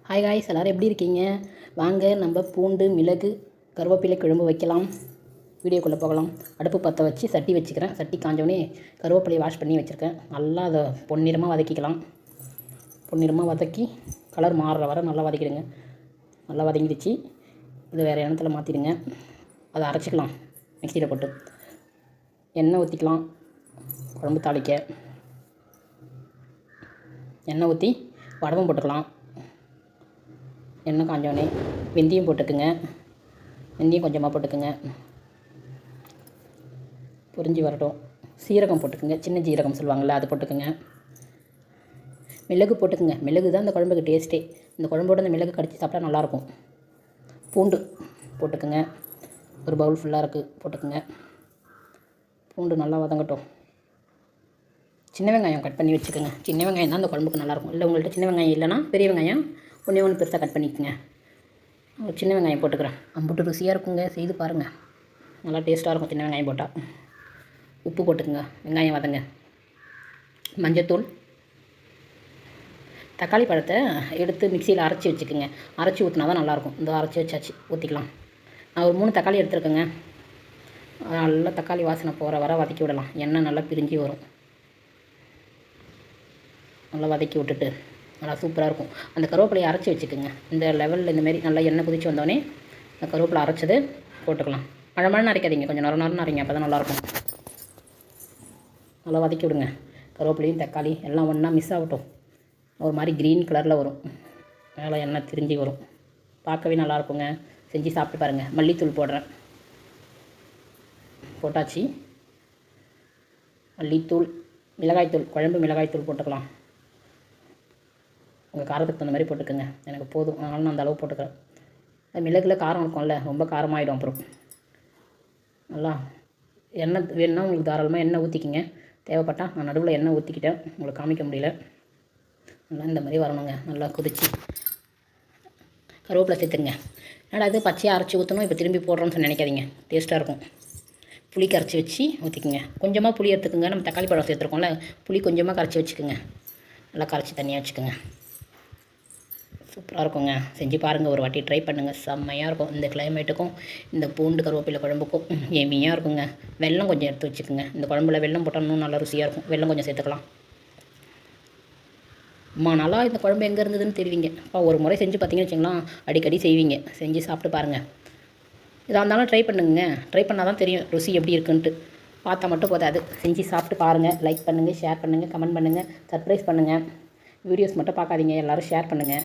Hi guys, எல்லோரும் எப்படி இருக்கீங்க? வாங்க நம்ம பூண்டு, மிளகு, கருவேப்பிலை குழம்பு வைக்கலாம். வீடியோக்குள்ளே போகலாம். அடுப்பு பற்ற வச்சு சட்டி வச்சுக்கிறேன். சட்டி காஞ்சோடனே கருவேப்பிலையை வாஷ் பண்ணி வச்சுருக்கேன். நல்லா அதை பொன்னிறமாக வதக்கிக்கலாம். பொன்னிறமாக வதக்கி கலர் மாறுற வரை நல்லா வதக்கிடுங்க. நல்லா வதங்கிடுச்சு. இது வேறு எண்ணத்தில் மாற்றிடுங்க. அதை அரைச்சிக்கலாம் மிக்சியில் போட்டு. எண்ணெய் ஊற்றிக்கலாம். குழம்பு தாளிக்க எண்ணெய் ஊற்றி வடகம் போட்டுக்கலாம். எண்ணெய் காஞ்சோடனே வெந்தயம் போட்டுக்குங்க. வெந்தயம் கொஞ்சமாக போட்டுக்குங்க. பொரிஞ்சு வரட்டும். சீரகம் போட்டுக்குங்க. சின்ன ஜீரகம் சொல்லுவாங்கள்ல, அது போட்டுக்குங்க. மிளகு போட்டுக்குங்க. மிளகு தான் இந்த குழம்புக்கு டேஸ்ட்டே. இந்த குழம்போட இந்த மிளகு கடிச்சு சாப்பிட்டா நல்லாயிருக்கும். பூண்டு போட்டுக்குங்க. ஒரு பவுல் ஃபுல்லாக இருக்குது, போட்டுக்குங்க. பூண்டு நல்லா வதங்கட்டும். சின்ன வெங்காயம் கட் பண்ணி வச்சுக்கோங்க. சின்ன வெங்காயம் தான் இந்த குழம்புக்கு நல்லாயிருக்கும். இல்லை உங்கள்கிட்ட சின்ன வெங்காயம் இல்லைன்னா பெரிய வெங்காயம் ஒன்று பெருசாக கட் பண்ணிக்கோங்க. ஒரு சின்ன வெங்காயம் போட்டுக்கிறேன். அம்புட்டு ருசியாக இருக்குங்க, செய்து பாருங்கள். நல்லா டேஸ்ட்டாக இருக்கும் சின்ன வெங்காயம் போட்டால். உப்பு போட்டுக்குங்க. வெங்காயம் வதங்க. மஞ்சத்தூள். தக்காளி பழத்தை எடுத்து மிக்சியில் அரைச்சி வச்சுக்கோங்க. அரைச்சி ஊற்றினா தான் நல்லாயிருக்கும். இந்த அரைச்சி வச்சாச்சு, ஊற்றிக்கலாம். நான் ஒரு 3 தக்காளி எடுத்துருக்கேங்க. நல்லா தக்காளி வாசனை போகிற வர வதக்கி விடலாம். எண்ணெய் நல்லா பிரிஞ்சு வரும். நல்லா வதக்கி விட்டுட்டு நல்லா சூப்பராக இருக்கும். அந்த கருவேப்பிலையை அரைச்சி வச்சுக்கோங்க. இந்த லெவலில் இந்தமாரி நல்லா எண்ணெய் குதிச்சு வந்தோடனே அந்த கருவேப்பிலை அரைச்சது போட்டுக்கலாம். மழை அரைக்காதீங்க, கொஞ்சம் நொர அரைங்க, அப்போ தான் நல்லாயிருக்கும். நல்லா வதக்கி விடுங்க. கருவேப்பிலையும் தக்காளி எல்லாம் ஒன்றா மிஸ் ஆகட்டும். ஒரு மாதிரி க்ரீன் கலரில் வரும். நல்லா எண்ணெய் திரிஞ்சு வரும். பார்க்கவே நல்லாயிருக்குங்க. செஞ்சு சாப்பிட்டு பாருங்கள். மல்லித்தூள் போடுறேன். போட்டாச்சு. மல்லித்தூள், மிளகாய்த்தூள், குழம்பு மிளகாய்த்தூள் போட்டுக்கலாம். உங்கள் காரத்துக்கு தகுந்த மாதிரி போட்டுக்கோங்க. எனக்கு போதும், அதனால் நான் அந்த அளவு போட்டுக்கிறேன். மிளகுல காரம் இருக்கும்ல, ரொம்ப காரமாகிடும். அப்புறம் நல்லா எண்ணெய் வேணுன்னா உங்களுக்கு தாராளமாக எண்ணெய் ஊற்றிக்கிங்க. தேவைப்பட்டால் நான் நடுவில் எண்ணெய் ஊற்றிக்கிட்டேன், உங்களுக்கு காமிக்க முடியல. நல்லா இந்த மாதிரி வரணுங்க. நல்லா கொதிச்சு கருவேப்பிலை சேர்த்துங்க. என்னடா அது பச்சையாக அரைச்சி ஊற்றணும், இப்போ திரும்பி போடுறோன்னு சொல்லி நினைக்காதீங்க. டேஸ்ட்டாக இருக்கும். புளி கரைச்சி வச்சு ஊற்றிக்குங்க. கொஞ்சமாக புளி எடுத்துக்கோங்க. நம்ம தக்காளி பழம் சேர்த்துருக்கோம்ல, புளி கொஞ்சமாக கரைச்சி வச்சுக்கோங்க. நல்லா கரைச்சி தனியாக வச்சுக்கோங்க. சூப்பராக இருக்குங்க. செஞ்சு பாருங்கள், ஒரு வாட்டி ட்ரை பண்ணுங்கள். செம்மையாக இருக்கும். இந்த கிளைமேட்டுக்கும் இந்த பூண்டு கருவேப்பிலை குழம்புக்கும் ஏமியாக இருக்குங்க. வெல்லம் கொஞ்சம் எடுத்து வச்சுக்கோங்க. இந்த குழம்புல வெல்லம் போட்டால் இன்னும் நல்லா ருசியாக இருக்கும். வெல்லம் கொஞ்சம் சேர்த்துக்கலாம். நல்லா இந்த குழம்பு எங்கே இருந்ததுன்னு தெரிவிங்க. அப்போ ஒரு முறை செஞ்சு பார்த்தீங்கன்னு வச்சுங்களேன், அடிக்கடி செய்வீங்க. செஞ்சு சாப்பிட்டு பாருங்கள். இதாக இருந்தாலும் ட்ரை பண்ணுங்க. ட்ரை பண்ணால் தான் தெரியும் ருசி எப்படி இருக்குன்ட்டு. பார்த்தா மட்டும் போதாது, செஞ்சு சாப்பிட்டு பாருங்கள். லைக் பண்ணுங்கள், ஷேர் பண்ணுங்கள், கமெண்ட் பண்ணுங்கள், சப்ஸ்கிரைப் பண்ணுங்கள். வீடியோஸ் மட்டும் பார்க்காதீங்க, எல்லோரும் ஷேர் பண்ணுங்கள்.